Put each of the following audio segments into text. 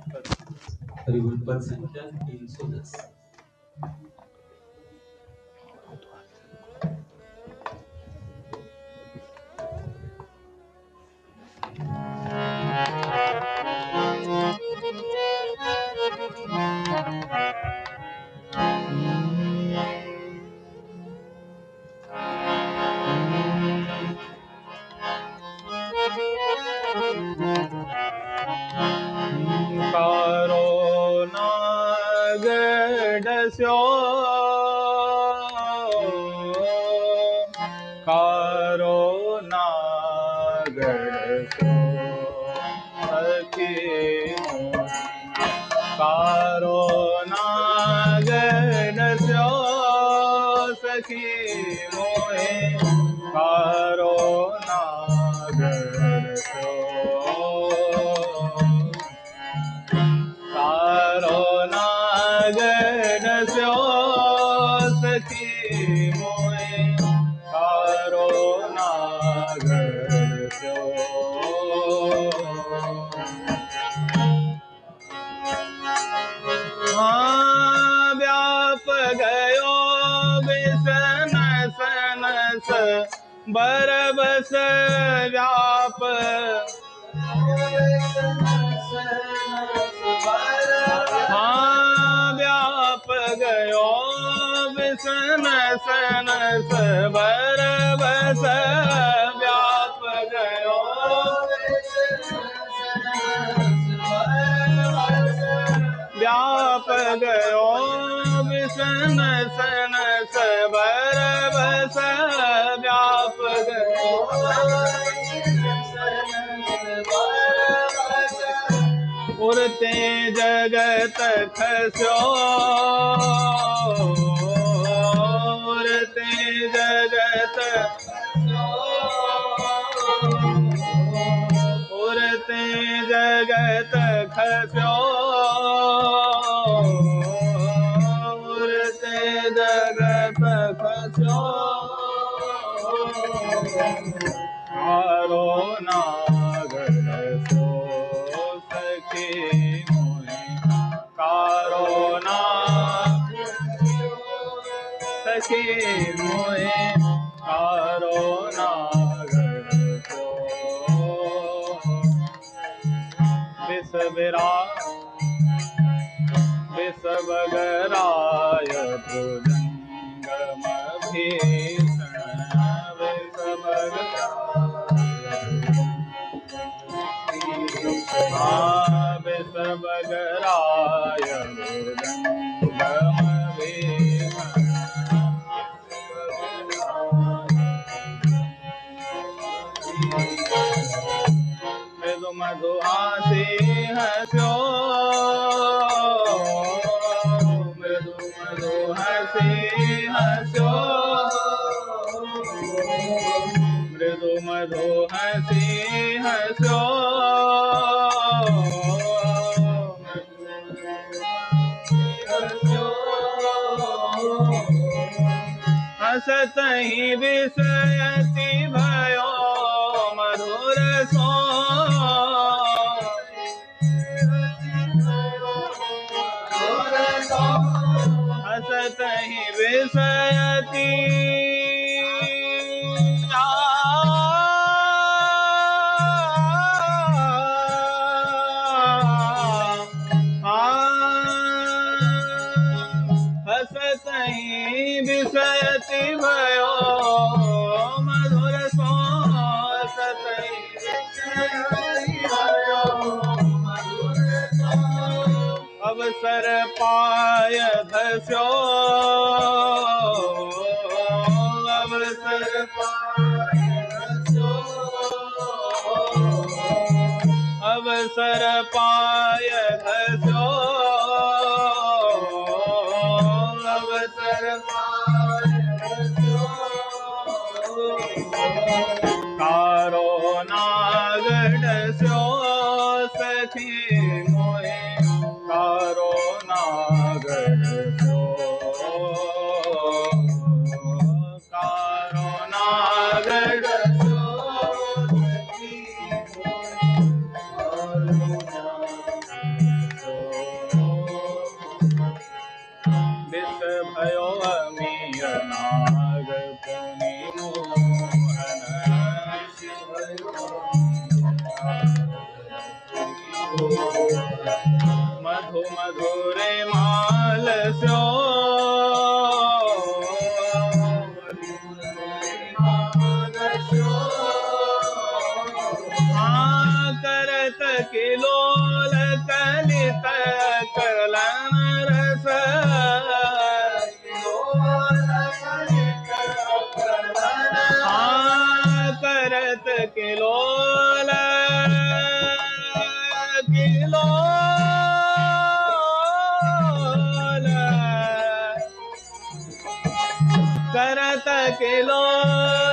हरिगुण पद संख्या 310। बरबस व्याप व्याप गयो विसन सनस बरबस व्याप गयो व्याप गयो विसन सनस बरबस व्याप गयो उड़ते जगत खस्यो उड़ते जगत उड़ते जगत खस्यो उड़ते जगत खस्यो आरो नागर सो सखी मोहे कारो ना सखी मोहे कारो नागर सो विसबरा विसबगराय भुजंगम भीषण विसबगराय भुजंगम भीषण मृदु मधु हासी हस्यो मृदु मधु हसी हस्यो मृदु मधु हसी हस्यो हसतहि विषयति भयो मधुर सो हसतहि विषयति हसतहि विषयति भयो मधुर सो हसतहि अवसर पाय धस्यो अवसर पाय धस्यो अवसर पाय धस्यो अवसर पाय धस्यो कारो नागडस्यो सखी मोहे कारो नागडस्यो कारो नागडस्यो सखी मोहे मधु मधुरे मालस्यो करत किलोल कलित कलन रस करत किलोल करत किलोल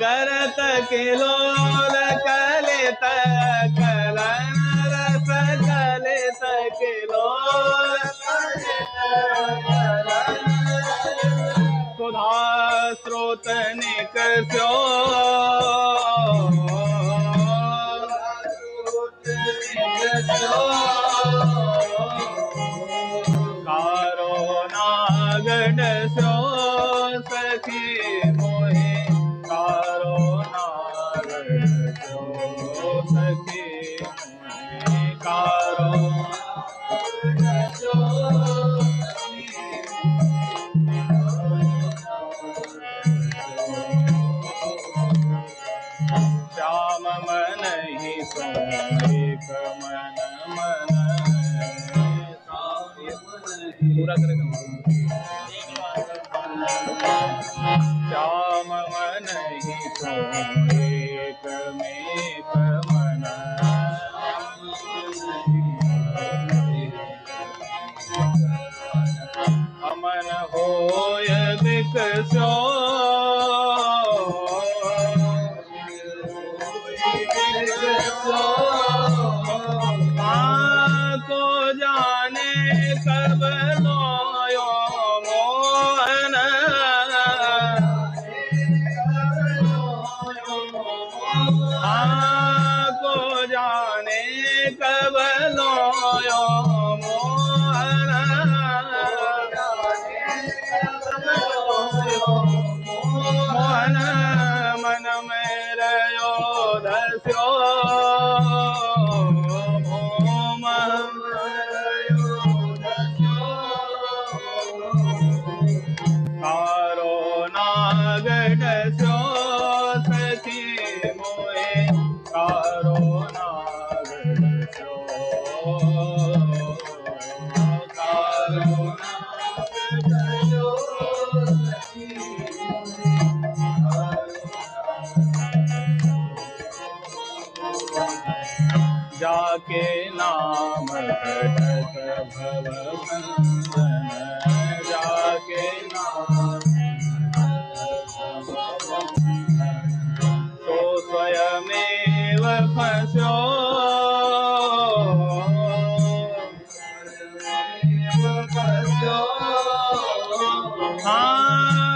करत किलोल कलित कलन रस कलित किलोल सुधा स्रोत निकस्यो कारो नागडस्यो सखी मोहे कारो नागडस्यो सखी मोहे कारो नागडस्यो श्याम मन ही सो एक मन मन पूरा करेगा श्याम मन ही सो एक में मन अमन होय विकस्यो को जाने कब लोयो मोहन को जाने कब लोयो मोहन मोहन मन में रयो दस्यो कारो नागडस्यो सखी मोहे कारो नागडस्यो कारो नागडस्यो सखी जाके नाम घटत भव बंधन जाके नाम तो स्वयमेव फस्यो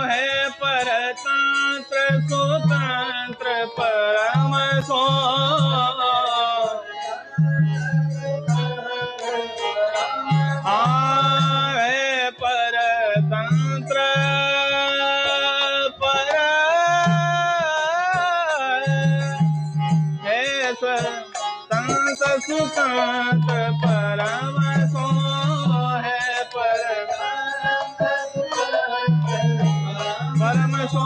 है परतंत्र स्वतंत्र परम सो है परतंत्र पर है स्वतंत्र सुतंत्र परम सो है परम सो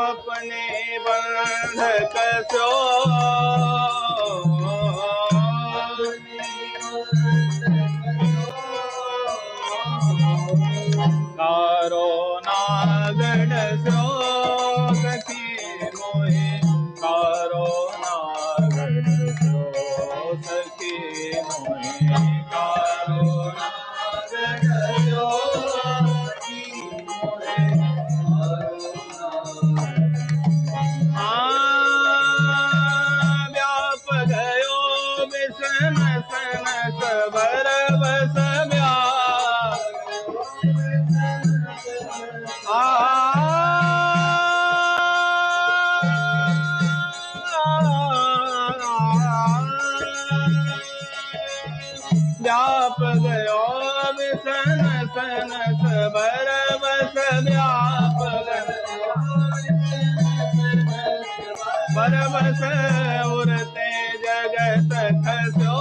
अपने बंधक सो कारो नागडस्यो सखी मोहे कारो नागडस्यो सखी मोहे कारो नागडस्यो सखी मोहे व्याप गयो विषम सन सबर बस व्याप गयो विसन सन सबर बस व्याप बर बस उड़ते जगत खस्यो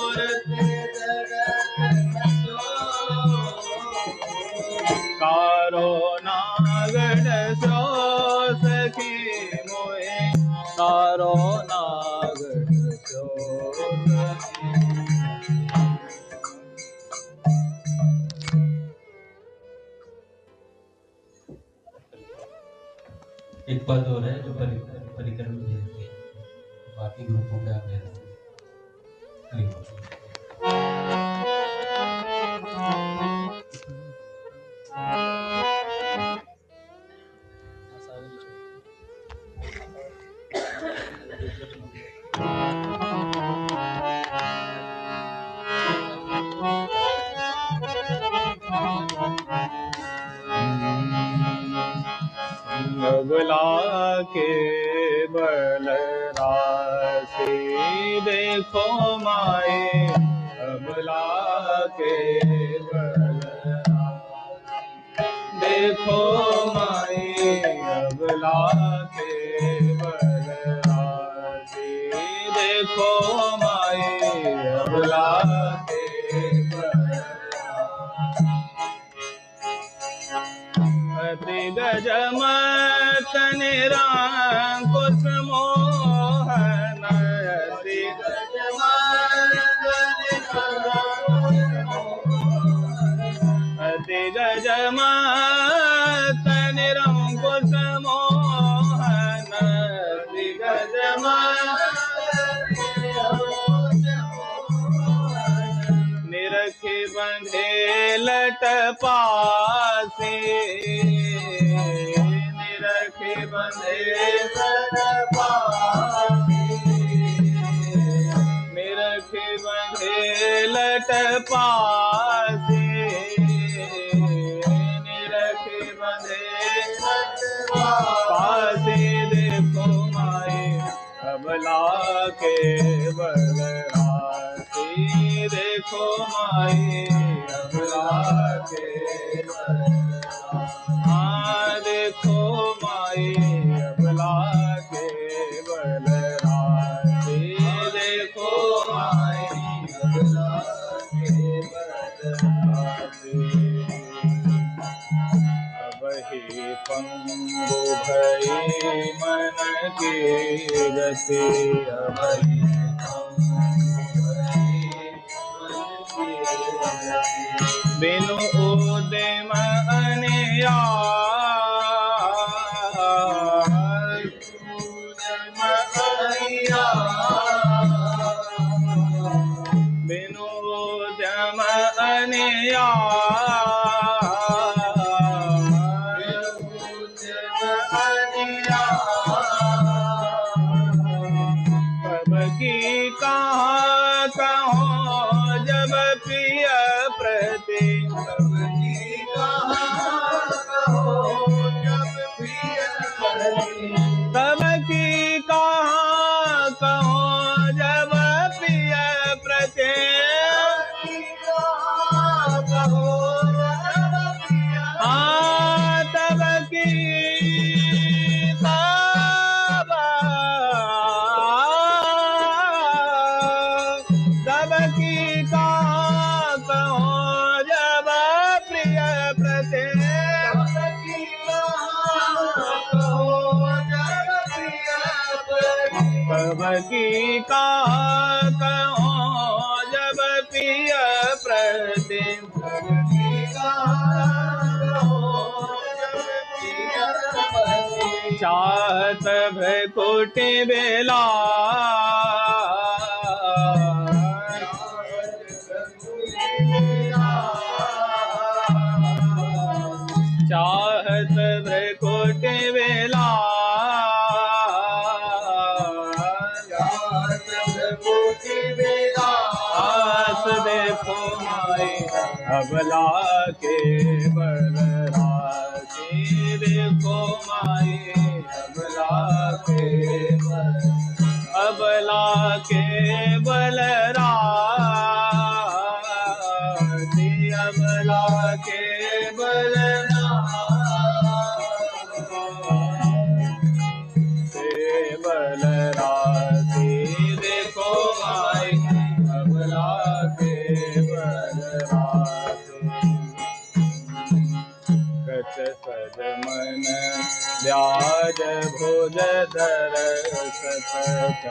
उड़ते जगत खस्यो कारो नागड़ सो सखी मोए कारो नागड़ सो एक पद और है जो परिक्रम भेजते हैं, बाकी ग्रुपों पे आप भेज सकते अबला के बल राशि देखो माए अबला के बल देखो माए अबला के बल राशि देखो माए अबला के बल अति गजमत निरंकुश मोहन अति गजमत निरंकुश मोहन अति निरखे बंधे लट पासे निरखे बंधे लट पासे निरखे बंधे लट पासे निरखे बंधे लट पासे देखो माए अबला के बल देखो माए अबला के देखो माए अबला के बल देखो माए अबला के अब ही पंगु भई मन की गति अब ही बिनु उद्यम अनियार बिनु उद्यम कब की कहाँ कहो जब प्रिय प्रति कब की कहाँ कहो जब प्रिय प्रति कब की कहाँ कहो जब प्रिय प्रति तब की तब की कहाँ कहो जब प्रिय प्रति कब की कहाँ कहो जब प्रिय प्रति चाहत भकुटि बेला चाहत भकुटि बेला आस देखो माए अबला के बल राशि देखो माए अबला के बल राशि अबला के बल भुज धर सत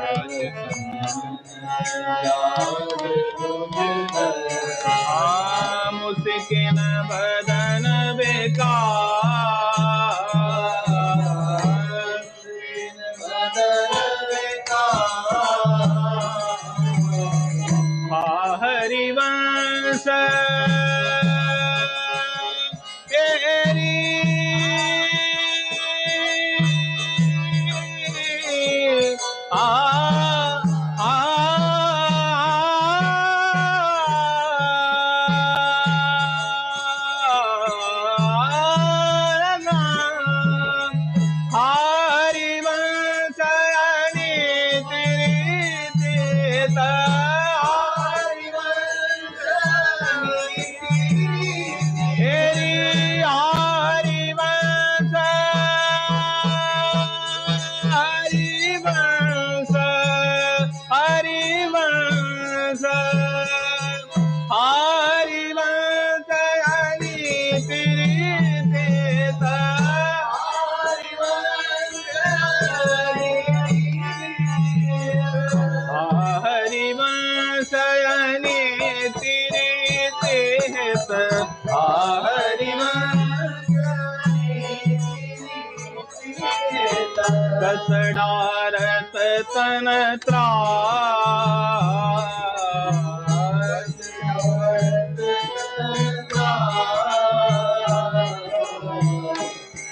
मुस्किन बदन हरिवंश तेरी कसडारत तन त्रास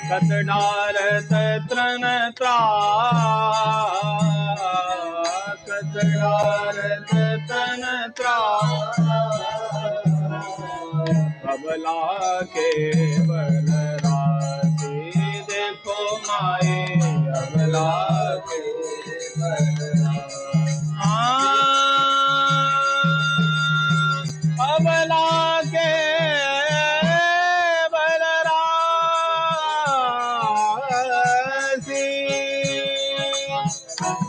कसडारत तन त्रास कसडारत तन त्रास अबला के बलरासी देखो माए अबला के अबला के बलरासी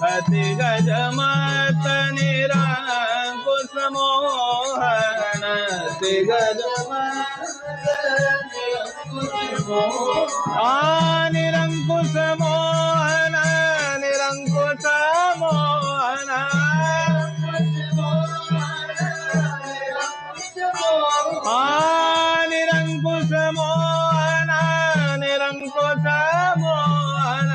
अति गजमत निरंकुश मोहन अति निरंकुश मोहन निरंकुश मोहन निरंकुश मोहन निरंकुश मोहन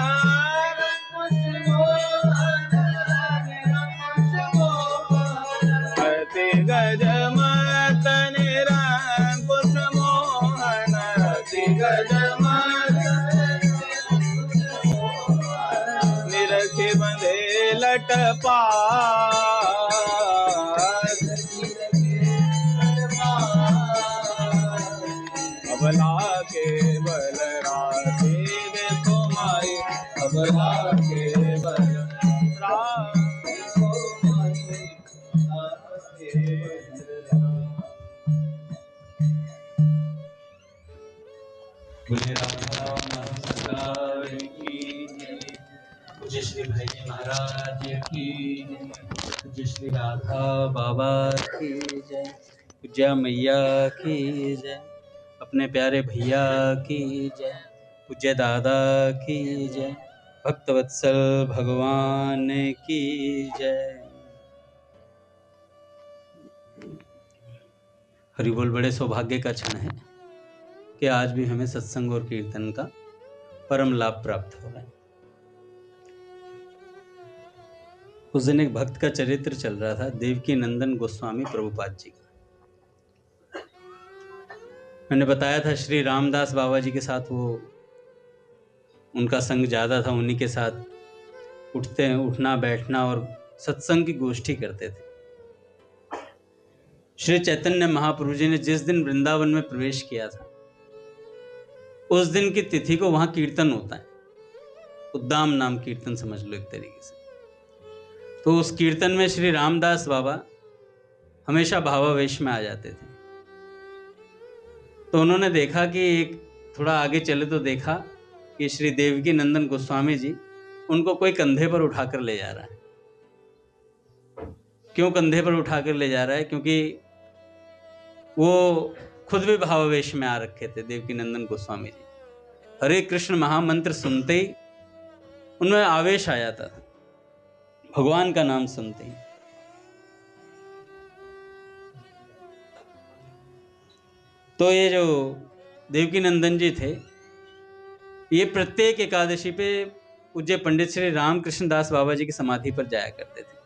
अति गजमत निरंकुश मोहन अति गजमत निरखि बंधे लटपास अबला के बलरासी देखो माई अबला के पूज्य श्री भाई जी महाराज की जय, पूज्य श्री राधा बाबा की जय, पूज्य मैया की जय, अपने प्यारे भैया की जय, पूज्य दादा की जय, भक्तवत्सल भगवान की जय। हरि बोल। बड़े सौभाग्य का क्षण है कि आज भी हमें सत्संग और कीर्तन का परम लाभ प्राप्त हो रहा है। उस दिन एक भक्त का चरित्र चल रहा था, देवकी नंदन गोस्वामी प्रभुपाद जी का। मैंने बताया था श्री रामदास बाबा जी के साथ वो उनका संग ज़्यादा था, उन्हीं के साथ उठना बैठना और सत्संग की गोष्ठी करते थे। श्री चैतन्य महाप्रभु जी ने जिस दिन वृंदावन में प्रवेश किया था उस दिन की तिथि को वहां कीर्तन होता है, उद्दाम नाम कीर्तन समझ लो एक तरीके से। तो उस कीर्तन में श्री रामदास बाबा हमेशा भावावेश में आ जाते थे। तो उन्होंने देखा कि एक थोड़ा आगे चले तो देखा कि श्री देवकी नंदन गोस्वामी जी उनको कोई कंधे पर उठाकर ले जा रहा है। क्यों कंधे पर उठाकर ले जा रहा है? क्योंकि वो खुद भी भावावेश में आ रखे थे देवकी नंदन गोस्वामी जी। हरे कृष्ण महामंत्र सुनते ही उनमें आवेश आ जाता था भगवान का नाम सुनते ही। तो ये जो देवकी नंदन जी थे, ये प्रत्येक एकादशी पे पूज्य पंडित श्री रामकृष्ण दास बाबा जी की समाधि पर जाया करते थे।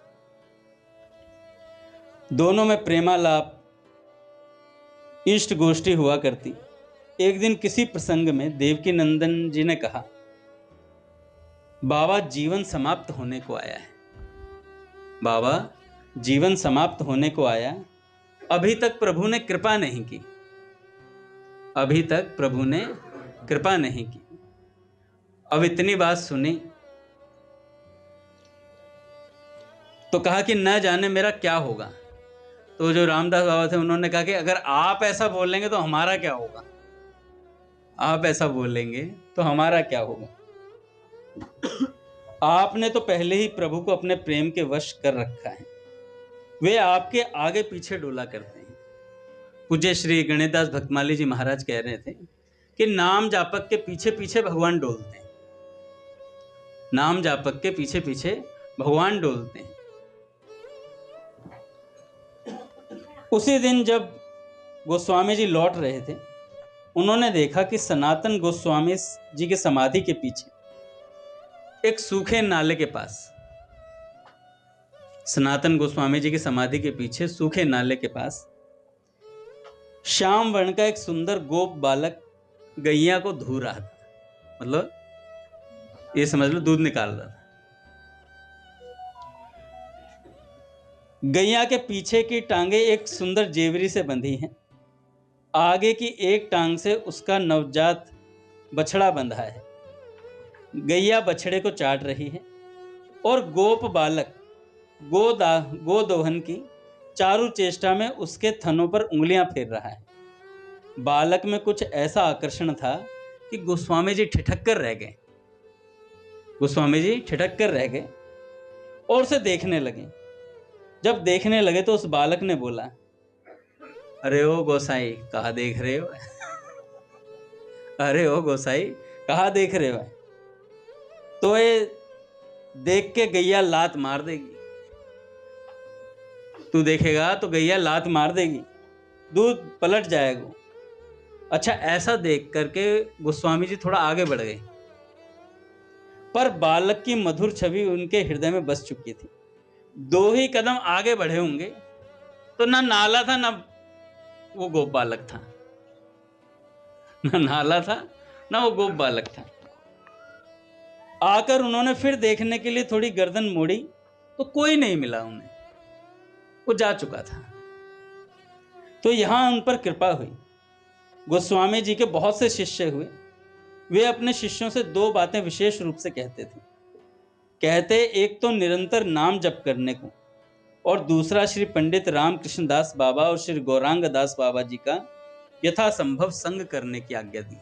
दोनों में प्रेमालाप, इष्ट गोष्ठी हुआ करती। एक दिन किसी प्रसंग में देवकी नंदन जी ने कहा, बाबा जीवन समाप्त होने को आया है, बाबा जीवन समाप्त होने को आया, अभी तक प्रभु ने कृपा नहीं की, अभी तक प्रभु ने कृपा नहीं की। अब इतनी बात सुनी तो कहा कि न जाने मेरा क्या होगा। तो जो रामदास बाबा थे उन्होंने कहा कि अगर आप ऐसा बोलेंगे तो हमारा क्या होगा, आप ऐसा बोलेंगे तो हमारा क्या होगा। आपने तो पहले ही प्रभु को अपने प्रेम के वश कर रखा है, वे आपके आगे पीछे डोला करते हैं। पूज्य श्री गणेशदास भक्तमाली जी महाराज कह रहे थे कि नाम जापक के पीछे पीछे भगवान डोलते हैं, नाम जापक के पीछे पीछे भगवान डोलते हैं। उसी दिन जब गोस्वामी जी लौट रहे थे, उन्होंने देखा कि सनातन गोस्वामी जी की समाधि के पीछे एक सूखे नाले के पास, सनातन गोस्वामी जी की समाधि के पीछे सूखे नाले के पास श्याम वर्ण का एक सुंदर गोप बालक गैया को धू रहा था, मतलब ये समझ लो दूध निकाल रहा था। गैया के पीछे की टांगे एक सुंदर जेवरी से बंधी हैं, आगे की एक टांग से उसका नवजात बछड़ा बंधा है। गैया बछड़े को चाट रही है और गोप बालक गोदोहन की चारु चेष्टा में उसके थनों पर उंगलियां फेर रहा है। बालक में कुछ ऐसा आकर्षण था कि गोस्वामी जी ठिठक कर रह गए, गोस्वामी जी ठिठक कर रह गए और उसे देखने लगे। जब देखने लगे तो उस बालक ने बोला, अरे ओ गोसाई कहाँ देख रहे हो, अरे ओ गोसाई कहाँ देख रहे हो। तो ये देख के गैया लात मार देगी, तू देखेगा तो गैया लात मार देगी, दूध पलट जाएगा। अच्छा, ऐसा देख करके गोस्वामी जी थोड़ा आगे बढ़ गए, पर बालक की मधुर छवि उनके हृदय में बस चुकी थी। दो ही कदम आगे बढ़े होंगे तो ना नाला था ना वो गोप बालक था, ना नाला था ना वो गोप बालक था। आकर उन्होंने फिर देखने के लिए थोड़ी गर्दन मोड़ी तो कोई नहीं मिला उन्हें, वो जा चुका था। तो यहां उन पर कृपा हुई। गोस्वामी जी के बहुत से शिष्य हुए। वे अपने शिष्यों से दो बातें विशेष रूप से कहते थे। कहते एक तो निरंतर नाम जप करने को, और दूसरा श्री पंडित रामकृष्ण दास बाबा और श्री गौरांग दास बाबा जी का यथासंभव संग करने की आज्ञा दी,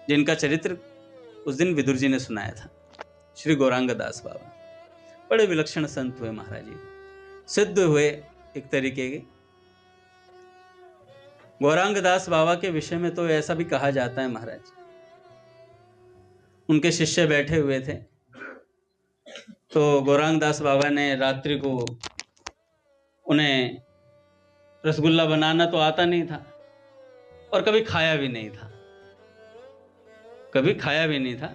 जिनका चरित्र उस दिन विदुर जी ने सुनाया था। श्री गौरांग दास बाबा बड़े विलक्षण संत हुए महाराज जी, सिद्ध हुए एक तरीके के। गौरांग दास बाबा के विषय में तो ऐसा भी कहा जाता है महाराज, उनके शिष्य बैठे हुए थे तो गौरांग दास बाबा ने रात्रि को, उन्हें रसगुल्ला बनाना तो आता नहीं था और कभी खाया भी नहीं था, कभी खाया भी नहीं था,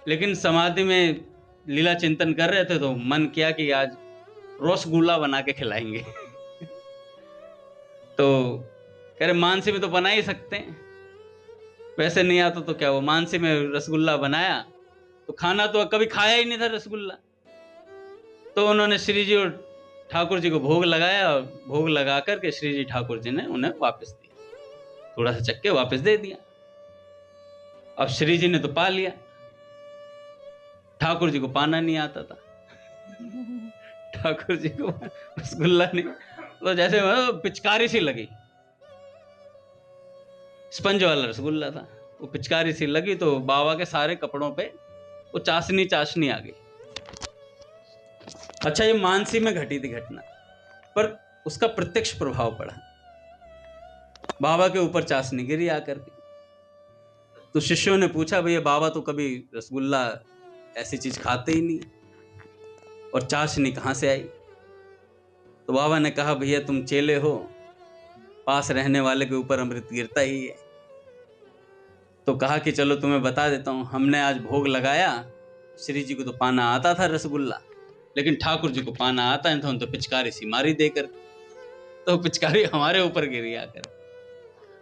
लेकिन समाधि में लीला चिंतन कर रहे थे तो मन किया कि आज रसगुल्ला बना के खिलाएंगे। तो कह रहे मानसी में तो बना ही सकते हैं, वैसे नहीं आता तो क्या, वो मानसी में रसगुल्ला बनाया तो खाना तो कभी खाया ही नहीं था रसगुल्ला। तो उन्होंने श्री जी और ठाकुर जी को भोग लगाया, और भोग लगा करके श्री जी ठाकुर जी ने उन्हें वापस दिया, थोड़ा सा चक्के वापस दे दिया। अब श्री जी ने तो पा लिया, ठाकुर जी को पाना नहीं आता था, ठाकुर जी को रसगुल्ला नहीं, तो जैसे पिचकारी सी लगी, स्पंज वाला रसगुल्ला था, वो पिचकारी सी लगी तो बाबा के सारे कपड़ों पे वो चाशनी आ गई। अच्छा, ये मानसी में घटी थी घटना, पर उसका प्रत्यक्ष प्रभाव पड़ा, बाबा के ऊपर चाशनी गिरी आकर के। तो शिष्यों ने पूछा, भैया बाबा तो कभी रसगुल्ला ऐसी चीज खाते ही नहीं, और चाशनी कहाँ से आई। तो बाबा ने कहा भैया तुम चेले हो, पास रहने वाले के ऊपर अमृत गिरता ही है। तो कहा कि चलो तुम्हें बता देता हूँ, हमने आज भोग लगाया, श्री जी को तो पाना आता था रसगुल्ला, लेकिन ठाकुर जी को पाना आता है, तो पिचकारी सी मारी देकर, तो पिचकारी हमारे ऊपर गिरी आकर।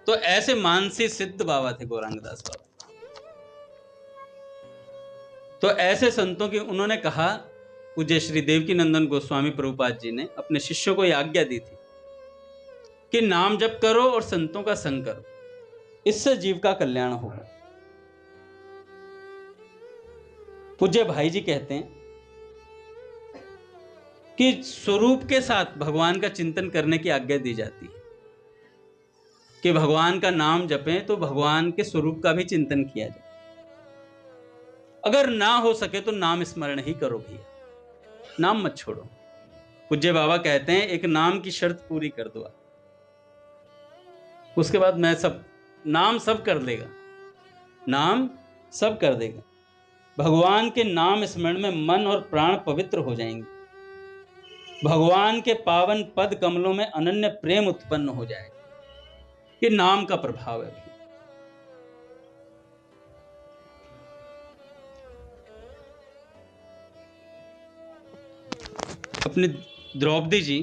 तो ऐसे मानसी सिद्ध बाबा थे गौरांगदास बाबा। तो ऐसे संतों की उन्होंने कहा, पूज्य श्री देवकी नंदन गोस्वामी प्रभुपाद जी ने अपने शिष्यों को यह आज्ञा दी थी कि नाम जप करो और संतों का संग करो, इससे जीव का कल्याण होगा। पूज्य भाई जी कहते हैं कि स्वरूप के साथ भगवान का चिंतन करने की आज्ञा दी जाती है, कि भगवान का नाम जपें तो भगवान के स्वरूप का भी चिंतन किया जाए। अगर ना हो सके तो नाम स्मरण ही करो भैया, नाम मत छोड़ो। पूज्य बाबा कहते हैं एक नाम की शर्त पूरी कर दो, उसके बाद मैं नाम सब कर देगा, नाम सब कर देगा। भगवान के नाम स्मरण में मन और प्राण पवित्र हो जाएंगे, भगवान के पावन पद कमलों में अनन्य प्रेम उत्पन्न हो जाएगा। ये नाम का प्रभाव है। अपनी द्रौपदी जी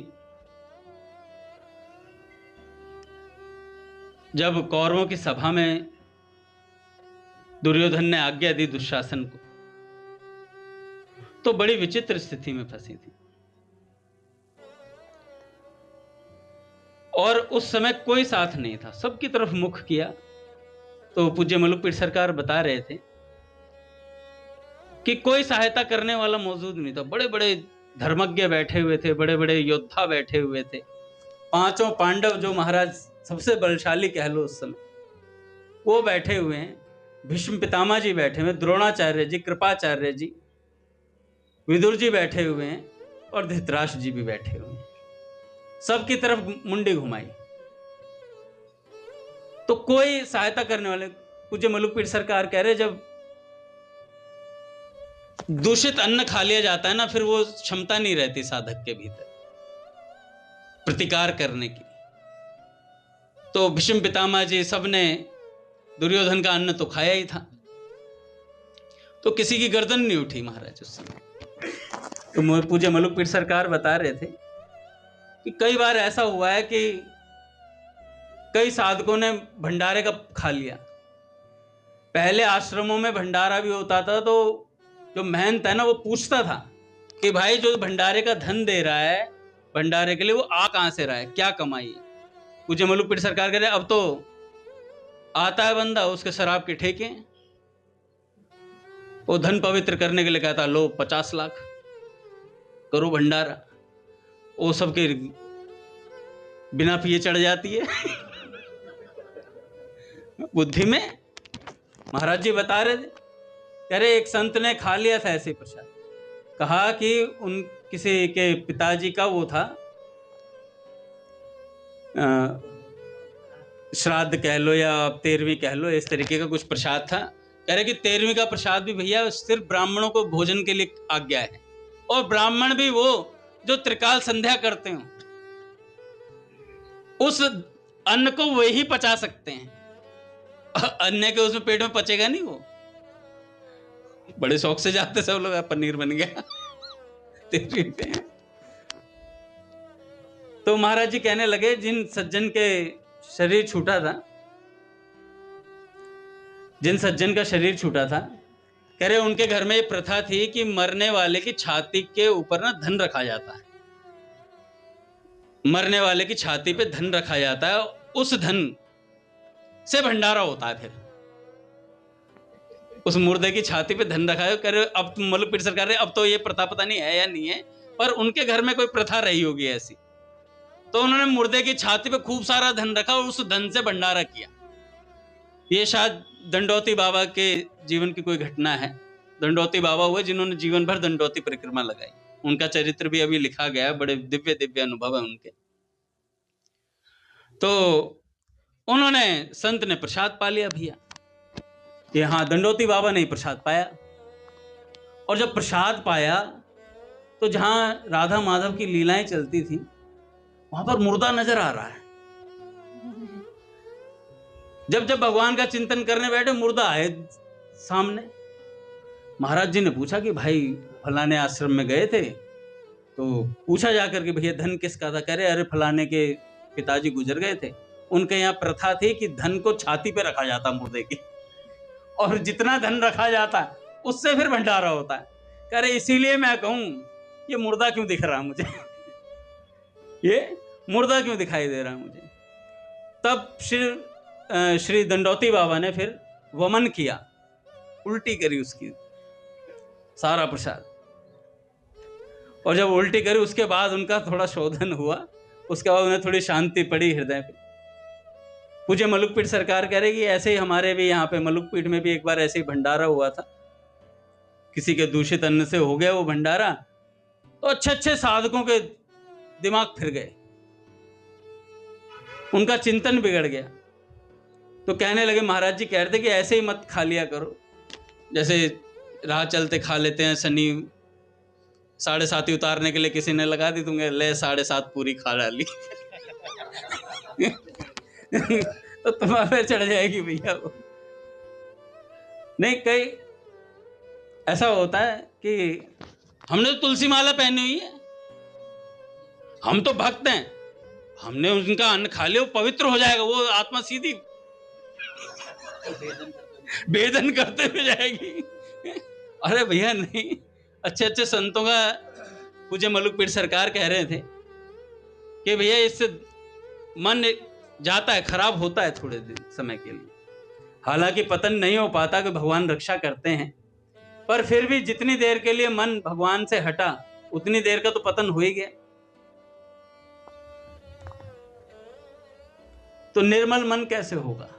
जब कौरवों की सभा में दुर्योधन ने आज्ञा दी दुशासन को, तो बड़ी विचित्र स्थिति में फंसी थी, और उस समय कोई साथ नहीं था, सबकी तरफ मुख किया। तो पूज्य मलुकपीठ सरकार बता रहे थे कि कोई सहायता करने वाला मौजूद नहीं था। बड़े बड़े धर्मज्ञ बैठे हुए थे, बड़े बड़े योद्धा बैठे हुए थे, पांचों पांडव जो महाराज सबसे बलशाली कह लो उस समय, वो बैठे हुए हैं, भीष्म पितामह जी बैठे हुए, द्रोणाचार्य जी, कृपाचार्य जी, विदुर जी बैठे हुए हैं, और धृतराष्ट्र जी भी बैठे हुए हैं। सबकी तरफ मुंडी घुमाई, तो कोई सहायता करने वाले। पूज्य मलुकपीठ सरकार कह रहे जब दूषित अन्न खा लिया जाता है ना, फिर वो क्षमता नहीं रहती साधक के भीतर प्रतिकार करने की। तो भीष्म पितामह जी सबने दुर्योधन का अन्न तो खाया ही था, तो किसी की गर्दन नहीं उठी महाराज उस समय। तो पूज्य मलुकपीठ सरकार बता रहे थे कि कई बार ऐसा हुआ है कि कई साधकों ने भंडारे का खा लिया। पहले आश्रमों में भंडारा भी होता था, तो जो महंत है ना वो पूछता था कि भाई जो भंडारे का धन दे रहा है भंडारे के लिए, वो आ कहां से रहा है, क्या कमाई है। पूज्य मलुकपीठ सरकार कह रहे अब तो आता है बंदा, उसके शराब के ठेके, वो धन पवित्र करने के लिए कहता लो 50 लाख करो भंडारा, वो सबके बिना पिए चढ़ जाती है बुद्धि में। महाराज जी बता रहे थे, कह रहे एक संत ने खा लिया था ऐसे प्रसाद, कहा कि उन किसी के पिताजी का वो था श्राद्ध कह लो या 13वीं कह लो, इस तरीके का कुछ प्रसाद था। कह रहे कि 13वीं का प्रसाद भी भैया सिर्फ ब्राह्मणों को भोजन के लिए आज्ञा है, और ब्राह्मण भी वो जो त्रिकाल संध्या करते हो, उस अन्न को वही पचा सकते हैं, अन्य के उसमें पेट में पचेगा नहीं। वो बड़े शौक से जाते सब लोग, पनीर बन गया तो महाराज जी कहने लगे जिन सज्जन के शरीर छूटा था, जिन सज्जन का शरीर छूटा था, कह रहे उनके घर में ये प्रथा थी कि मरने वाले की छाती के ऊपर ना धन रखा जाता है, मरने वाले की छाती पे धन रखा जाता है, उस धन से भंडारा होता है। फिर उस मुर्दे की छाती पे धन रखा है। कह रहे अब मलुकपीठ सरकार रहे अब तो ये प्रथा पता नहीं है या नहीं है, पर उनके घर में कोई प्रथा रही होगी ऐसी, तो उन्होंने मुर्दे की छाती पे खूब सारा धन रखा और उस धन से भंडारा किया। ये शायद दंडौती बाबा के जीवन की कोई घटना है। दंडौती बाबा हुए जिन्होंने जीवन भर दंडौती परिक्रमा लगाई, उनका चरित्र भी अभी लिखा गया है, बड़े दिव्य दिव्य अनुभव है उनके। तो उन्होंने संत ने प्रसाद पा लिया भैया, कि हाँ दंडौती बाबा ने प्रसाद पाया, और जब प्रसाद पाया तो जहां राधा माधव की लीलाएं चलती थी वहां पर मुर्दा नजर आ रहा है। जब जब भगवान का चिंतन करने बैठे मुर्दा आए सामने। महाराज जी ने पूछा कि भाई फलाने आश्रम में गए थे, तो पूछा जाकर कि भैया धन किसका था? कह रहे अरे फलाने के पिताजी गुजर गए थे, उनके यहाँ प्रथा थी कि धन को छाती पे रखा जाता मुर्दे की, और जितना धन रखा जाता उससे फिर भंडारा होता है। कह रहे इसीलिए मैं कहूं ये मुर्दा क्यों दिख रहा मुझे ये मुर्दा क्यों दिखाई दे रहा मुझे। तब श्री दंडौती बाबा ने फिर वमन किया, उल्टी करी उसकी सारा प्रसाद, और जब उल्टी करी उसके बाद उनका थोड़ा शोधन हुआ, उसके बाद उन्हें थोड़ी शांति पड़ी हृदय पे। पूज्य मलुकपीठ सरकार कह रही कि ऐसे ही हमारे भी यहाँ पे मलुकपीठ में भी एक बार ऐसे ही भंडारा हुआ था, किसी के दूषित अन्न से हो गया वो भंडारा, तो अच्छे अच्छे साधकों के दिमाग फिर गए, उनका चिंतन बिगड़ गया। तो कहने लगे महाराज जी कह रहे थे कि ऐसे ही मत खा लिया करो, जैसे राह चलते खा लेते हैं, शनि 7.5 उतारने के लिए किसी ने लगा दी, तुमने ले 7.5 पूरी खा डाली तो तुम्हारे पे चढ़ जाएगी भैया वो। नहीं, कई ऐसा होता है कि हमने तो तुलसी माला पहनी हुई है, हम तो भक्त हैं, हमने उनका अन्न खा लिया, वो पवित्र हो जाएगा, वो आत्मा सीधी वेदन करते हुए जाएगी। अरे भैया नहीं, अच्छे अच्छे संतों का पूज्य मलुकपीठ सरकार कह रहे थे कि भैया इससे मन जाता है, खराब होता है थोड़े दिन समय के लिए। हालांकि पतन नहीं हो पाता कि भगवान रक्षा करते हैं, पर फिर भी जितनी देर के लिए मन भगवान से हटा उतनी देर का तो पतन हो ही गया। तो निर्मल मन कैसे होगा?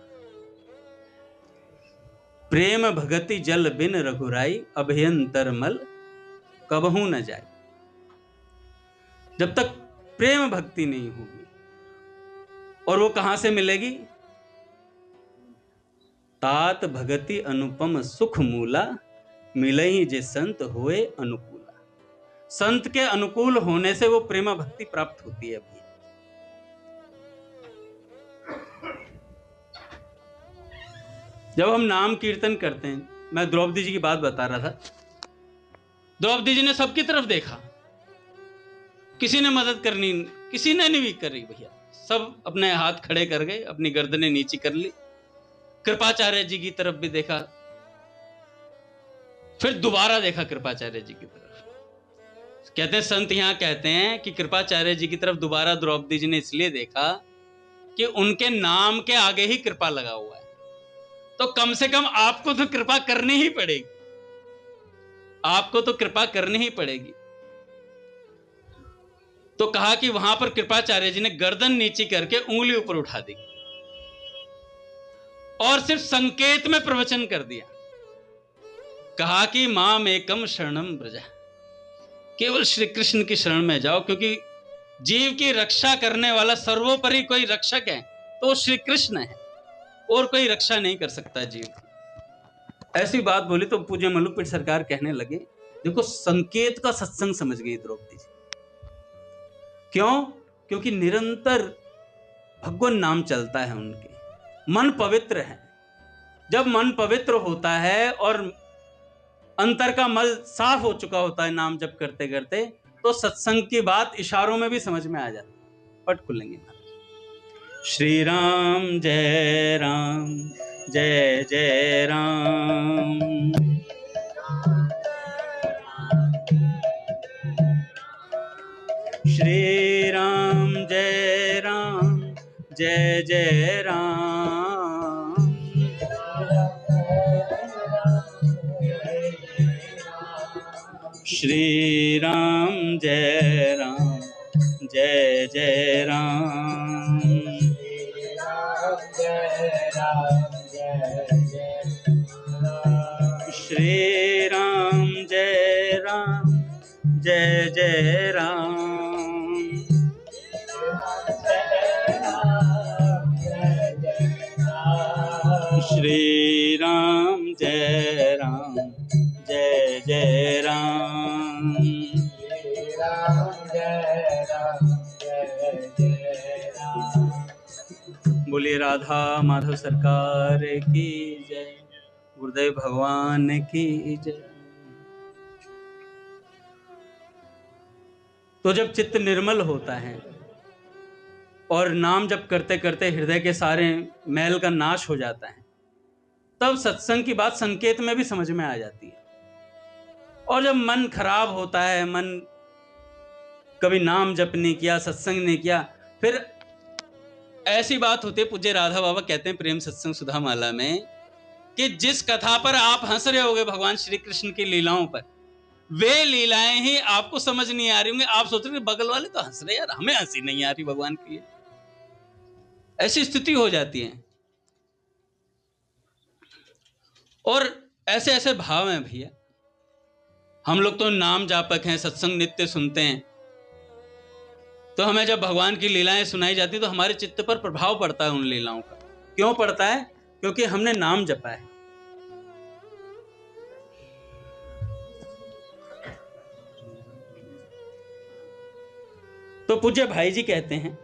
प्रेम भगति जल बिन रघुराई, अभयंतर मल कबहू न जाए। जब तक प्रेम भक्ति नहीं होगी, और वो कहां से मिलेगी? तात भगति अनुपम सुख मूला, मिलई जे संत होए अनुकूला। संत के अनुकूल होने से वो प्रेम भक्ति प्राप्त होती है। अभी जब हम नाम कीर्तन करते हैं, मैं द्रौपदी जी की बात बता रहा था, द्रौपदी जी ने सबकी तरफ देखा, किसी ने मदद करनी, किसी ने नहीं करी भैया, सब अपने हाथ खड़े कर गए, अपनी गर्दनें नीची कर ली। कृपाचार्य जी की तरफ भी देखा, फिर दोबारा देखा कृपाचार्य जी की तरफ। कहते हैं संत यहां कहते हैं कि कृपाचार्य जी की तरफ दोबारा द्रौपदी जी ने इसलिए देखा कि उनके नाम के आगे ही कृपा लगा हुआ है, तो कम से कम आपको तो कृपा करनी ही पड़ेगी, आपको तो कृपा करनी ही पड़ेगी। तो कहा कि वहां पर कृपाचार्य जी ने गर्दन नीची करके उंगली ऊपर उठा दी और सिर्फ संकेत में प्रवचन कर दिया। कहा कि माम एकम शरणम ब्रजा, केवल श्री कृष्ण की शरण में जाओ, क्योंकि जीव की रक्षा करने वाला सर्वोपरि कोई रक्षक है तो श्री कृष्ण है, और कोई रक्षा नहीं कर सकता जीव की। ऐसी बात बोली तो पूज्य मलुकपीठ सरकार कहने लगे, देखो संकेत का सत्संग समझ गई द्रौपदी जी। क्यों? क्योंकि निरंतर भगवान नाम चलता है, उनके मन पवित्र है। जब मन पवित्र होता है और अंतर का मल साफ हो चुका होता है नाम जप करते करते, तो सत्संग की बात इशारों में भी समझ में आ जाती है। पट खुलेंगे। श्री राम जय राम, जय जय राम। श्री राम जय राम, जय जय राम। श्री राम जय राम, जय जय राम। श्री राम जय राम, जय जय राम। श्री राम जय राम, जय जय राम। जय जय राम। बोलिए राधा माधव सरकार की जय, गुरुदेव भगवान की जय। तो जब चित्त निर्मल होता है और नाम जप करते करते हृदय के सारे मैल का नाश हो जाता है, तब सत्संग की बात संकेत में भी समझ में आ जाती है। और जब मन खराब होता है, मन कभी नाम जप नहीं किया, सत्संग नहीं किया, फिर ऐसी बात होती है, पूज्य राधा बाबा कहते हैं प्रेम सत्संग सुधा माला में, कि जिस कथा पर आप हंस रहे होगे भगवान श्री कृष्ण की लीलाओं पर, वे लीलाएं ही आपको समझ नहीं आ रही होंगी। आप सोच रहे बगल वाले तो हंस रहे, यार हमें हंसी नहीं आ रही भगवान की। ऐसी स्थिति हो जाती है। और ऐसे ऐसे भाव हैं भैया। हम लोग तो नाम जापक हैं, सत्संग नित्य सुनते हैं, तो हमें जब भगवान की लीलाएं सुनाई जाती तो हमारे चित्त पर प्रभाव पड़ता है उन लीलाओं का। क्यों पड़ता है? क्योंकि हमने नाम जपा है। तो पूज्य भाई जी कहते हैं,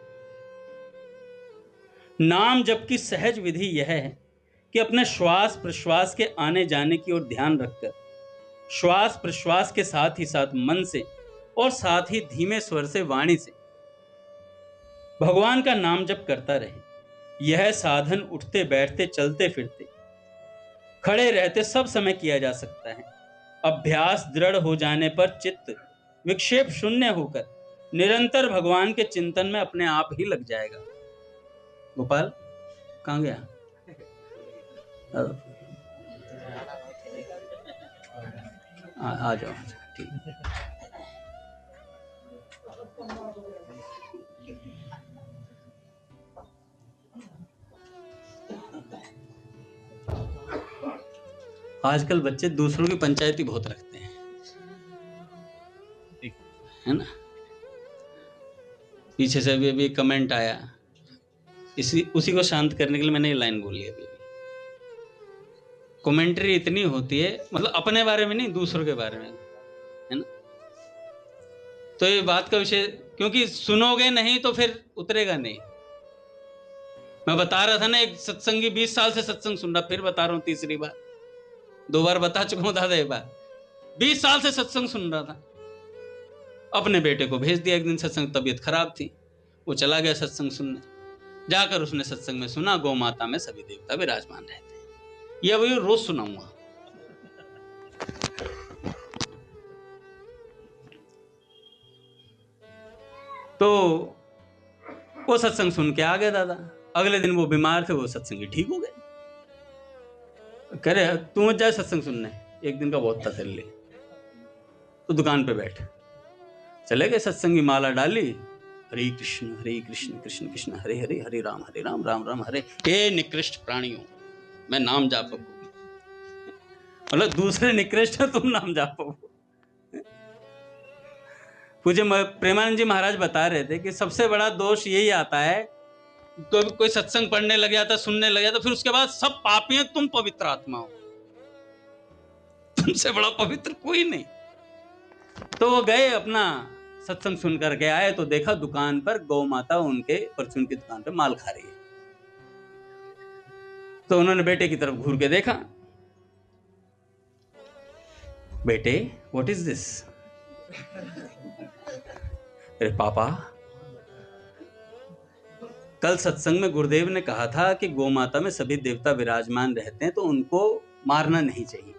नाम जप की सहज विधि यह है कि अपने श्वास प्रश्वास के आने जाने की ओर ध्यान रखकर श्वास प्रश्वास के साथ ही साथ मन से और साथ ही धीमे स्वर से वाणी से भगवान का नाम जप करता रहे। यह साधन उठते बैठते चलते फिरते खड़े रहते सब समय किया जा सकता है। अभ्यास दृढ़ हो जाने पर चित्त विक्षेप शून्य होकर निरंतर भगवान के चिंतन में अपने आप ही लग जाएगा। गोपाल कहाँ गया? आ जाओ, ठीक। आजकल बच्चे दूसरों की पंचायती बहुत रखते हैं, है ना। पीछे से अभी कमेंट आया, उसी को शांत करने के लिए मैंने ये लाइन बोली। अभी कमेंट्री इतनी होती है, मतलब अपने बारे में नहीं, दूसरों के बारे में, है ना। तो ये बात का विषय, क्योंकि सुनोगे नहीं तो फिर उतरेगा नहीं। मैं बता रहा था ना, एक सत्संगी 20 साल से सत्संग सुन रहा, फिर बता रहा हूँ तीसरी बार, 2 बार बता चुका हूँ दादा। एक बार 20 साल से सत्संग सुन रहा था, अपने बेटे को भेज दिया एक दिन सत्संग, तबीयत खराब थी, वो चला गया सत्संग सुनने। जाकर उसने सत्संग में सुना, गौ माता में सभी देवता विराजमान रहते हैं। ये वही रोज सुनाऊंगा। तो वो सत्संग सुन के आ गए दादा। अगले दिन वो बीमार थे, वो सत्संगी ठीक हो गए। कह रहे तू मत जाए सत्संग सुनने, एक दिन का बहुत था तेरे लिए। तो दुकान पे बैठ चले गए, सत्संगी माला डाली, हरे कृष्ण कृष्ण कृष्ण हरे हरे, हरे राम राम राम हरे। हे निकृष्ट प्राणियों, मैं नाम जापक हूं। मतलब दूसरे निकृष्ट है, तुम नाम जापक हो। पूज्य प्रेमानंद जी महाराज बता रहे थे कि सबसे बड़ा दोष यही आता है, तो कोई सत्संग पढ़ने लग जाता, सुनने लग जाता, फिर उसके बाद सब पापी हैं, तुम पवित्र आत्मा हो, तुमसे बड़ा पवित्र कोई नहीं। तो वो गए, अपना सत्संग सुन करके आए, तो देखा दुकान पर गौ माता उनके परचून की दुकान पे माल खा रही है। तो उन्होंने बेटे की तरफ घूर के देखा, बेटे व्हाट इज दिस? अरे पापा, कल सत्संग में गुरुदेव ने कहा था कि गौ माता में सभी देवता विराजमान रहते हैं, तो उनको मारना नहीं चाहिए।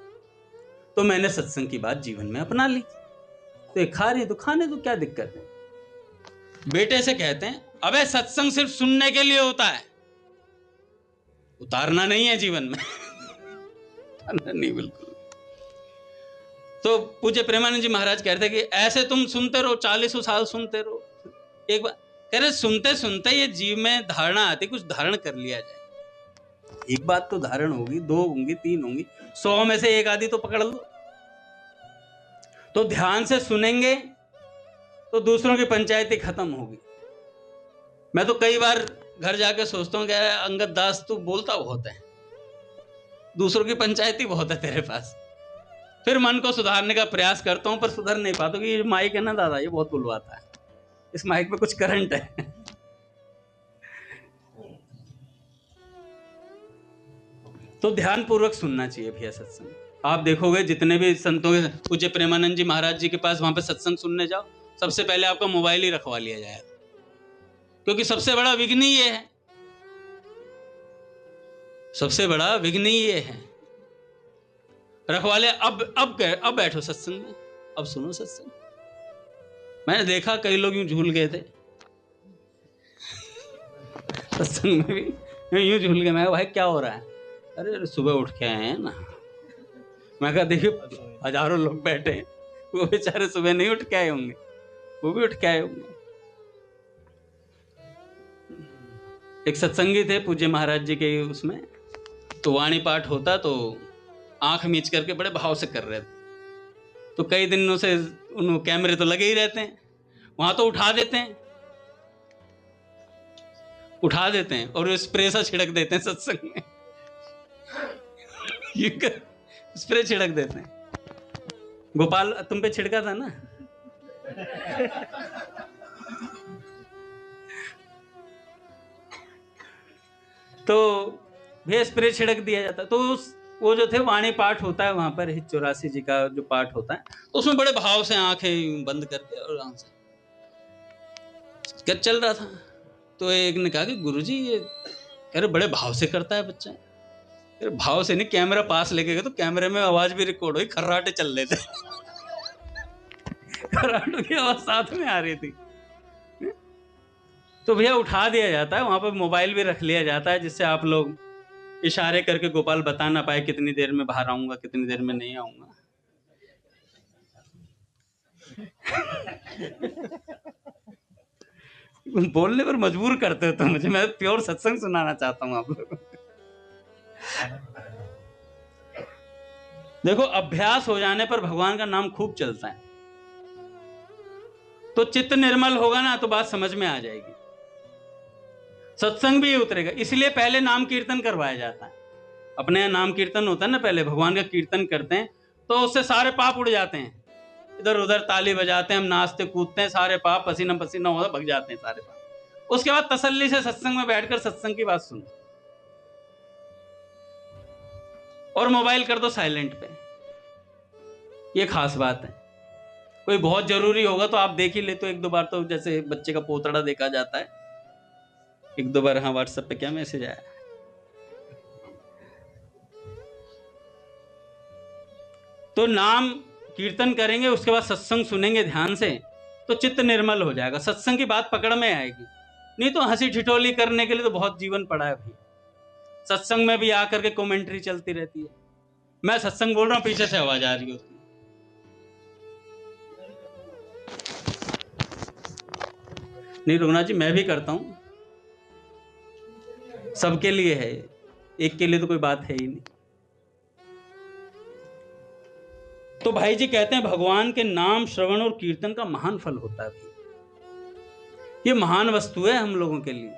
तो मैंने सत्संग की बात जीवन में अपना ली। तो खा रही है तो खाने दो, क्या दिक्कत है। बेटे से कहते हैं, अबे सत्संग सिर्फ सुनने के लिए होता है, उतारना नहीं है जीवन में। नहीं, बिल्कुल। तो पूज्य प्रेमानंद जी महाराज कहते हैं कि ऐसे तुम सुनते रहो, 40 साल सुनते रहो। एक बार कह रहे सुनते सुनते ये जीव में धारणा आती, कुछ धारण कर लिया जाए। एक बात तो धारण होगी, 2 होंगी, 3 होंगी, 100 में से एक आधी तो पकड़ लो। तो ध्यान से सुनेंगे तो दूसरों की पंचायती खत्म होगी। मैं तो कई बार घर जाके सोचता हूँ कि अंगद दास तू बोलता बहुत है, दूसरों की पंचायती बहुत है तेरे पास। फिर मन को सुधारने का प्रयास करता हूँ, पर सुधर नहीं पाता, कि ये माइक है ना दादा, ये बहुत बुलवाता है। इस माइक में कुछ करंट है। तो ध्यान पूर्वक सुनना चाहिए भैया सत्संग। आप देखोगे जितने भी संतों के, पूज्य प्रेमानंद जी महाराज जी के पास वहां पे सत्संग सुनने जाओ, सबसे पहले आपका मोबाइल ही रखवा लिया जाएगा, क्योंकि सबसे बड़ा विघ्न ही ये है, सबसे बड़ा विघ्न ही ये है। रखवा लिया, अब बैठो सत्संग में, अब सुनो सत्संग। मैंने देखा कई लोग यूं झूल गए थे सत्संग में भी, यूं झूल गए। मैं कहा भाई क्या हो रहा है? अरे सुबह उठ के आए हैं ना। मैं कहा देखिए हजारों लोग बैठे हैं, वो बेचारे सुबह नहीं उठ के आए होंगे, वो भी उठ के आए होंगे। एक सत्संगी थे पूज्य महाराज जी के, उसमें तो वाणी पाठ होता तो आंख मीच करके बड़े भाव से कर रहे थे। तो कई दिनों से उन कैमरे तो लगे ही रहते हैं वहां, तो उठा देते हैं और स्प्रे सा छिड़क देते हैं सत्संग में। स्प्रे छिड़क देते हैं। गोपाल तुम पे छिड़का था ना? तो भी स्प्रे छिड़क दिया जाता। तो वो जो थे वाणी पाठ होता है वहां पर 84 जी का जो पाठ होता है, तो उसमें बड़े भाव से आंखें बंद करके और आराम से चल रहा था। तो एक ने कहा कि गुरुजी ये कह रहे बड़े भाव से करता है बच्चा। भाव से नहीं, कैमरा पास लेके गए तो कैमरे में आवाज भी रिकॉर्ड हुई, खर्राटे चल रहे थे। खर्राटों की आवाज साथ में आ रही थी। तो भैया उठा दिया जाता है, वहां पर मोबाइल भी रख लिया जाता है, जिससे आप लोग इशारे करके गोपाल बता ना पाए कितनी देर में बाहर आऊंगा, कितनी देर में नहीं आऊंगा। बोलने पर मजबूर करते हो तो मुझे, मैं प्योर सत्संग सुनाना चाहता हूं आप लोगों को। देखो अभ्यास हो जाने पर भगवान का नाम खूब चलता है, तो चित्त निर्मल होगा ना तो बात समझ में आ जाएगी, सत्संग भी उतरेगा। इसलिए पहले नाम कीर्तन करवाया जाता है। अपने यहाँ नाम कीर्तन होता है ना, पहले भगवान का कीर्तन करते हैं तो उससे सारे पाप उड़ जाते हैं। इधर उधर ताली बजाते हैं, हम नाचते कूदते हैं, सारे पाप पसीना पसीना होता भग जाते हैं सारे पाप। उसके बाद तसल्ली से सत्संग में बैठकर सत्संग की बात सुनो, और मोबाइल कर दो साइलेंट पे। ये खास बात है। कोई बहुत जरूरी होगा तो आप देख ही ले, तो एक दो बार तो जैसे बच्चे का पोतड़ा देखा जाता है, एक दो बार। हाँ व्हाट्सएप पे क्या मैसेज आया? तो नाम कीर्तन करेंगे, उसके बाद सत्संग सुनेंगे ध्यान से, तो चित्त निर्मल हो जाएगा, सत्संग की बात पकड़ में आएगी। नहीं तो हंसी ठिठोली करने के लिए तो बहुत जीवन पड़ा है भाई। सत्संग में भी आकर के कमेंट्री चलती रहती है। मैं सत्संग बोल रहा हूं, पीछे से आवाज आ रही है उसकी। नहीं रघुनाथ जी, मैं भी करता हूं, सबके लिए है, एक के लिए तो कोई बात है ही नहीं। तो भाई जी कहते हैं भगवान के नाम श्रवण और कीर्तन का महान फल होता है। ये महान वस्तु है हम लोगों के लिए,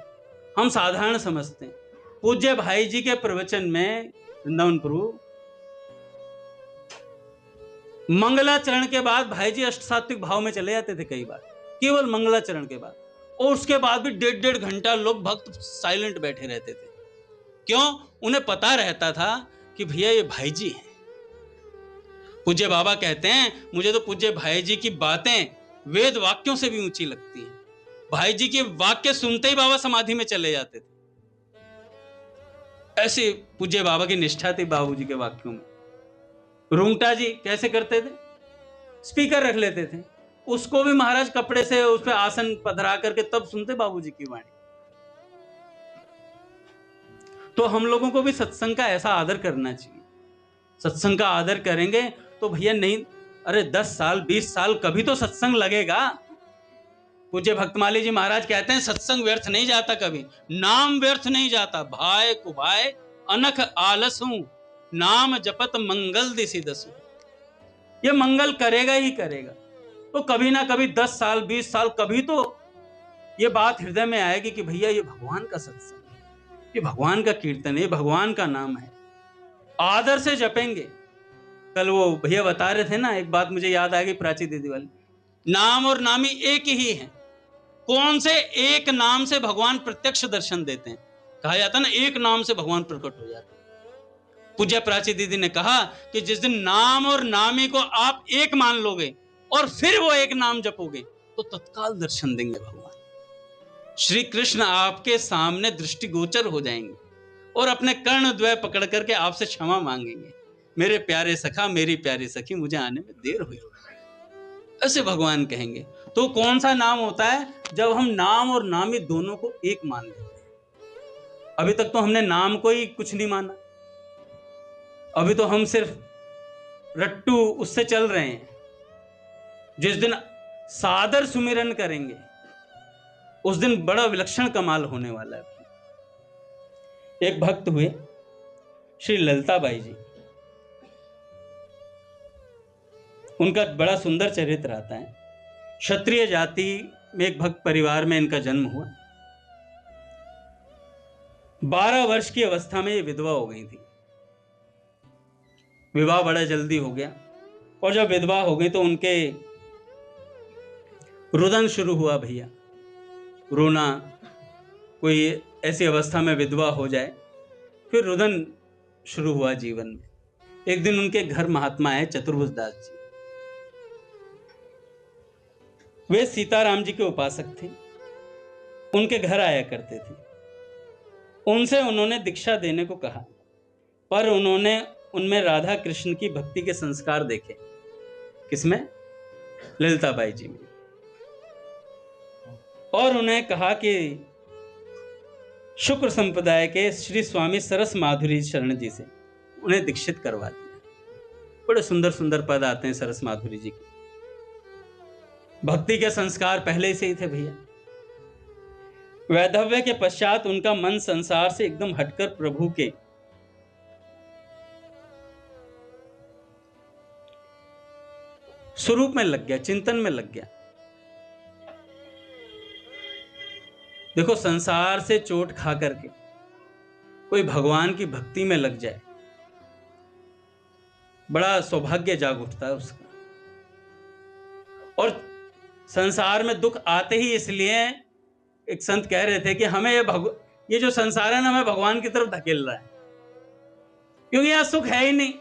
हम साधारण समझते हैं। पूज्य भाई जी के प्रवचन में वृंदावन प्रभु मंगलाचरण के बाद भाई जी अष्ट सात्विक भाव में चले जाते थे कई बार, केवल मंगलाचरण के बाद। और उसके बाद भी 1.5 घंटा लोग भक्त साइलेंट बैठे रहते थे। क्यों? उन्हें पता रहता था कि भैया ये भाई जी हैं। पूज्य बाबा कहते हैं मुझे तो पूज्य भाई जी की बातें वेद वाक्यों से भी ऊंची लगती हैं। भाई जी के वाक्य सुनते ही बाबा समाधि में चले जाते थे। ऐसी पूज्य बाबा की निष्ठा थी बाबू जी के वाक्यों में। रूंगटा जी कैसे करते थे? स्पीकर रख लेते थे, उसको भी महाराज कपड़े से उस पर आसन पधरा करके तब सुनते बाबू जी की वाणी। तो हम लोगों को भी सत्संग का ऐसा आदर करना चाहिए। सत्संग का आदर करेंगे तो भैया नहीं, अरे 10 साल 20 साल कभी तो सत्संग लगेगा। पूज्य भक्तमाली जी महाराज कहते हैं सत्संग व्यर्थ नहीं जाता कभी, नाम व्यर्थ नहीं जाता। भाई कुभाई अनख आलस हूं, नाम जपत मंगल दिसी दसु। ये मंगल करेगा ही करेगा। तो कभी ना कभी 10 साल 20 साल कभी तो ये बात हृदय में आएगी कि भैया ये भगवान का सत्संग है, ये भगवान का कीर्तन है, ये भगवान का नाम है। आदर से जपेंगे। कल वो भैया बता रहे थे ना, एक बात मुझे याद आ गई, प्राची दीदी वाली, नाम और नामी एक ही है। कौन से एक नाम से भगवान प्रत्यक्ष दर्शन देते हैं? कहा जाता है ना, एक नाम से भगवान प्रकट हो जाते हैं। पूज्य प्राची दीदी ने कहा कि जिस दिन नाम और नामी को आप एक मान लोगे और फिर वो एक नाम जपोगे तो तत्काल दर्शन देंगे भगवान। श्री कृष्ण आपके सामने दृष्टिगोचर हो जाएंगे और अपने कर्ण द्वय पकड़ करके आपसे क्षमा मांगेंगे, मेरे प्यारे सखा, मेरी प्यारी सखी, मुझे आने में देर हुई, ऐसे भगवान कहेंगे। तो कौन सा नाम होता है? जब हम नाम और नामी दोनों को एक मान लेते हैं। अभी तक तो हमने नाम को ही कुछ नहीं माना, अभी तो हम सिर्फ रट्टू उससे चल रहे हैं। जिस दिन सादर सुमिरन करेंगे उस दिन बड़ा विलक्षण कमाल होने वाला है। एक भक्त हुए श्री ललिताबाई जी, उनका बड़ा सुंदर चरित्र आता है। क्षत्रिय जाति में एक भक्त परिवार में इनका जन्म हुआ। 12 वर्ष की अवस्था में ये विधवा हो गई थी। विवाह बड़ा जल्दी हो गया और जब विधवा हो गई तो उनके रुदन शुरू हुआ। भैया रोना, कोई ऐसी अवस्था में विधवा हो जाए फिर रुदन शुरू हुआ जीवन में। एक दिन उनके घर महात्मा आए चतुर्भुज दास जी। वे सीताराम जी के उपासक थे, उनके घर आया करते थे। उनसे उन्होंने दीक्षा देने को कहा, पर उन्होंने उनमें राधा कृष्ण की भक्ति के संस्कार देखे। किसमें? ललिताबाई जी में। और उन्हें कहा कि शुक्र संप्रदाय के श्री स्वामी सरस माधुरी शरण जी से उन्हें दीक्षित करवा दिया। बड़े सुंदर सुंदर पद आते हैं सरस माधुरी जी के। भक्ति के संस्कार पहले से ही थे भैया। वैधव्य के पश्चात उनका मन संसार से एकदम हटकर प्रभु के स्वरूप में लग गया, चिंतन में लग गया। देखो, संसार से चोट खा करके कोई भगवान की भक्ति में लग जाए, बड़ा सौभाग्य जाग उठता है उसका। और संसार में दुख आते ही इसलिए, एक संत कह रहे थे कि हमें ये जो संसार है ना, हमें भगवान की तरफ धकेल रहा है, क्योंकि यहां सुख है ही नहीं।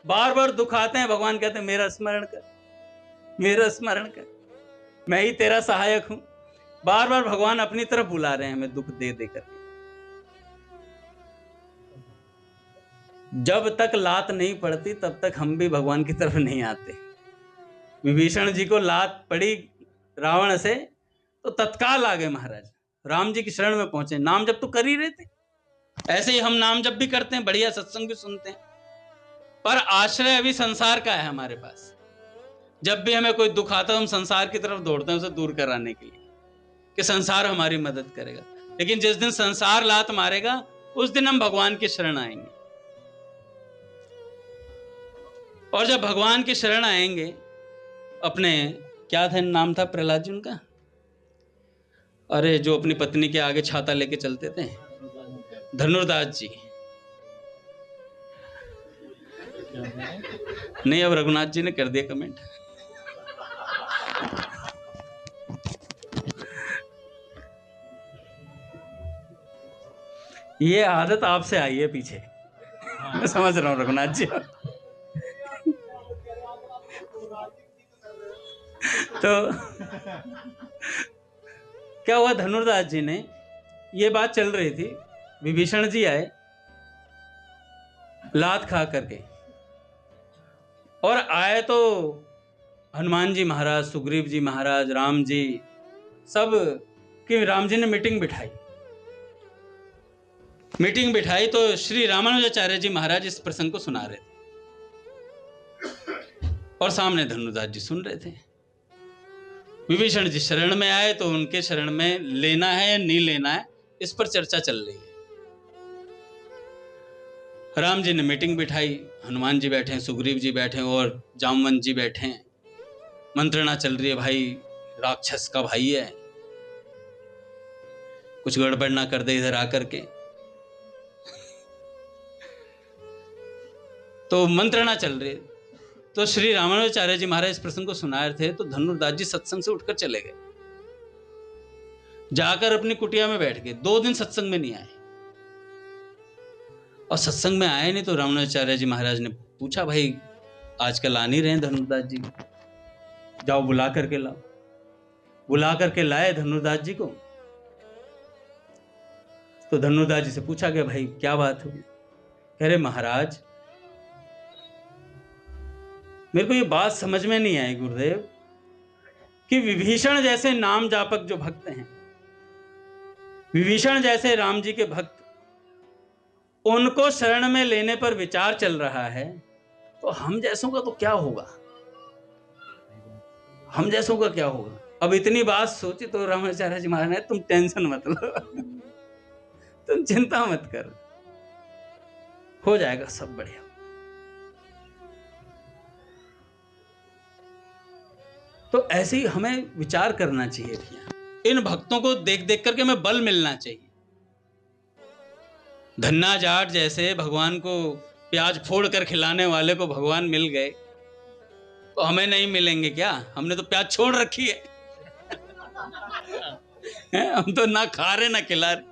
बार बार दुख आते हैं, भगवान कहते हैं मेरा स्मरण कर, मेरा स्मरण कर, मैं ही तेरा सहायक हूं। बार बार भगवान अपनी तरफ बुला रहे हैं हमें दुख दे दे करके। जब तक लात नहीं पड़ती तब तक हम भी भगवान की तरफ नहीं आते। विभीषण जी को लात पड़ी रावण से तो तत्काल आ गए महाराज, राम जी की शरण में पहुंचे। नाम जब तो कर ही रहे थे, ऐसे ही हम नाम जब भी करते हैं, बढ़िया सत्संग भी सुनते हैं, पर आश्रय अभी संसार का है हमारे पास। जब भी हमें कोई दुख आता है हम संसार की तरफ दौड़ते हैं उसे दूर कराने के लिए कि संसार हमारी मदद करेगा। लेकिन जिस दिन संसार लात मारेगा उस दिन हम भगवान की शरण आएंगे। और जब भगवान की शरण आएंगे, अपने क्या था नाम था प्रहलाद जी उनका, अरे जो अपनी पत्नी के आगे छाता लेके चलते थे, धनुर्दास जी। नहीं, अब रघुनाथ जी ने कर दिया कमेंट। ये आदत आपसे आई है पीछे, मैं समझ रहा हूं रघुनाथ जी। तो क्या हुआ, धनुर्दास जी ने, ये बात चल रही थी, विभीषण जी आए लात खा करके, और आए तो हनुमान जी महाराज, सुग्रीव जी महाराज, राम जी, सब की राम जी ने मीटिंग बिठाई तो श्री रामानुजाचार्य जी महाराज इस प्रसंग को सुना रहे थे और सामने धनुर्दास जी सुन रहे थे। विभीषण जी शरण में आए तो उनके शरण में लेना है या नहीं लेना है, इस पर चर्चा चल रही है। राम जी ने मीटिंग बिठाई, हनुमान जी बैठे हैं, सुग्रीव जी बैठे हैं और जामवंत जी बैठे हैं। मंत्रणा चल रही है, भाई राक्षस का भाई है, कुछ गड़बड़ ना कर दे इधर आकर के। तो मंत्रणा चल रही है। तो श्री रामानुजाचार्य जी महाराज इस प्रसंग को सुना रहे थे तो धनुर्दास जी सत्संग से उठकर चले गए। जाकर अपनी कुटिया में बैठ गए। 2 दिन सत्संग में नहीं आए, और सत्संग में आए नहीं तो रामानुजाचार्य जी महाराज ने पूछा, भाई आजकल आ नहीं रहे धनुर्दास जी, जाओ बुला करके लाओ। बुला करके लाए धनुर्दास जी को। तो धनुर्दास जी से पूछा गया, भाई क्या बात हुई? कह रहे महाराज, मेरे को ये बात समझ में नहीं आई गुरुदेव कि विभीषण जैसे नाम जापक जो भक्त हैं, विभीषण जैसे राम जी के भक्त, उनको शरण में लेने पर विचार चल रहा है, तो हम जैसों का तो क्या होगा? हम जैसों का क्या होगा? अब इतनी बात सोची तो रामाचार्य जी महाराज ने, तुम टेंशन मत लो, तुम चिंता मत कर, हो जाएगा सब बढ़िया। तो ऐसे ही हमें विचार करना चाहिए भैया। इन भक्तों को देख देख करके हमें बल मिलना चाहिए। धन्ना जाट जैसे भगवान को प्याज फोड़ कर खिलाने वाले को भगवान मिल गए, तो हमें नहीं मिलेंगे क्या? हमने तो प्याज छोड़ रखी है, हम तो ना खा रहे ना खिला रहे,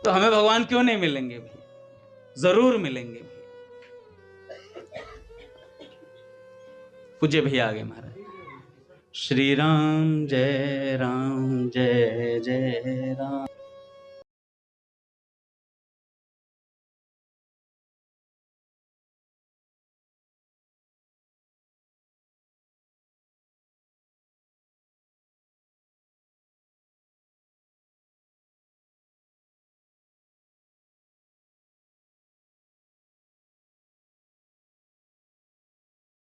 तो हमें भगवान क्यों नहीं मिलेंगे भैया? जरूर मिलेंगे भैया। पूज्य भैया आगे महाराज। श्री राम जय जय राम।